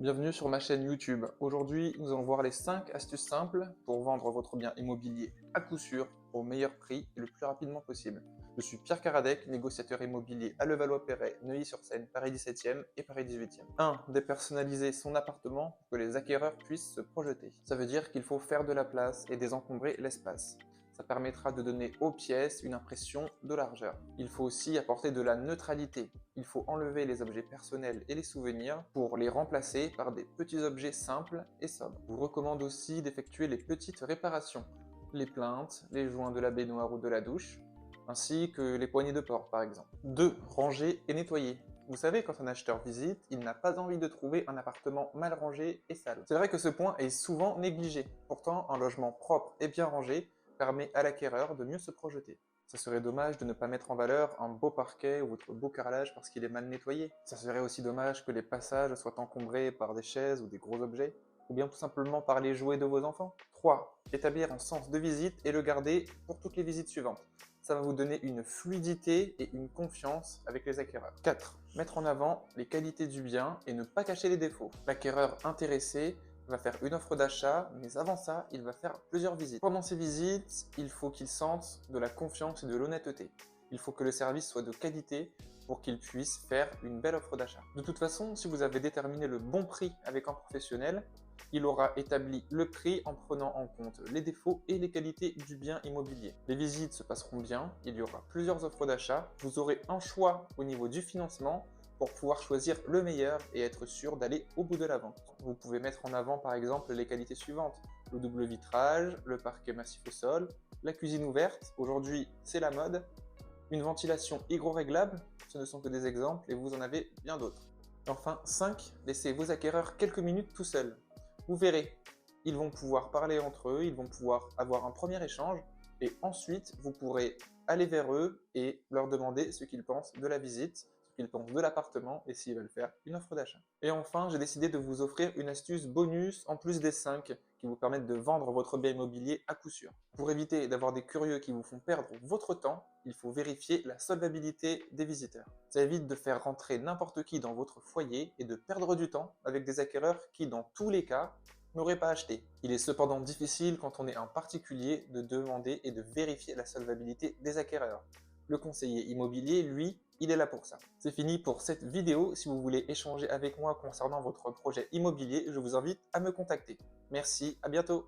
Bienvenue sur ma chaîne YouTube. Aujourd'hui, nous allons voir les 5 astuces simples pour vendre votre bien immobilier à coup sûr, au meilleur prix et le plus rapidement possible. Je suis Pierre Karadec, négociateur immobilier à Levallois-Perret, Neuilly-sur-Seine, Paris 17e et Paris 18e. 1. Dépersonnaliser son appartement pour que les acquéreurs puissent se projeter. Ça veut dire qu'il faut faire de la place et désencombrer l'espace. Ça permettra de donner aux pièces une impression de largeur. Il faut aussi apporter de la neutralité. Il faut enlever les objets personnels et les souvenirs pour les remplacer par des petits objets simples et sobres. Je vous recommande aussi d'effectuer les petites réparations, les plinthes, les joints de la baignoire ou de la douche, ainsi que les poignées de porte par exemple. 2. Ranger et nettoyer. Vous savez, quand un acheteur visite, il n'a pas envie de trouver un appartement mal rangé et sale. C'est vrai que ce point est souvent négligé. Pourtant, un logement propre et bien rangé permet à l'acquéreur de mieux se projeter. Ça serait dommage de ne pas mettre en valeur un beau parquet ou votre beau carrelage parce qu'il est mal nettoyé. Ça serait aussi dommage que les passages soient encombrés par des chaises ou des gros objets, ou bien tout simplement par les jouets de vos enfants. 3. Établir un sens de visite et le garder pour toutes les visites suivantes. Ça va vous donner une fluidité et une confiance avec les acquéreurs. 4. Mettre en avant les qualités du bien et ne pas cacher les défauts. L'acquéreur intéressé va faire une offre d'achat, mais avant ça, il va faire plusieurs visites. Pendant ces visites, il faut qu'il sente de la confiance et de l'honnêteté. Il faut que le service soit de qualité pour qu'il puisse faire une belle offre d'achat. De toute façon, si vous avez déterminé le bon prix avec un professionnel, il aura établi le prix en prenant en compte les défauts et les qualités du bien immobilier. Les visites se passeront bien, il y aura plusieurs offres d'achat, vous aurez un choix au niveau du financement pour pouvoir choisir le meilleur et être sûr d'aller au bout de la vente. Vous pouvez mettre en avant par exemple les qualités suivantes: le double vitrage, le parquet massif au sol, la cuisine ouverte, aujourd'hui c'est la mode, une ventilation hydro-réglable, ce ne sont que des exemples et vous en avez bien d'autres. Enfin 5, laissez vos acquéreurs quelques minutes tout seuls. Vous verrez, ils vont pouvoir parler entre eux, ils vont pouvoir avoir un premier échange et ensuite vous pourrez aller vers eux et leur demander ce qu'ils pensent de la visite, ce qu'ils pensent de l'appartement et s'ils veulent faire une offre d'achat. Et enfin, j'ai décidé de vous offrir une astuce bonus en plus des 5 qui vous permettent de vendre votre bien immobilier à coup sûr. Pour éviter d'avoir des curieux qui vous font perdre votre temps, il faut vérifier la solvabilité des visiteurs. Ça évite de faire rentrer n'importe qui dans votre foyer et de perdre du temps avec des acquéreurs qui, dans tous les cas, n'auraient pas acheté. Il est cependant difficile quand on est un particulier de demander et de vérifier la solvabilité des acquéreurs. Le conseiller immobilier, lui, il est là pour ça. C'est fini pour cette vidéo. Si vous voulez échanger avec moi concernant votre projet immobilier, je vous invite à me contacter. Merci, à bientôt.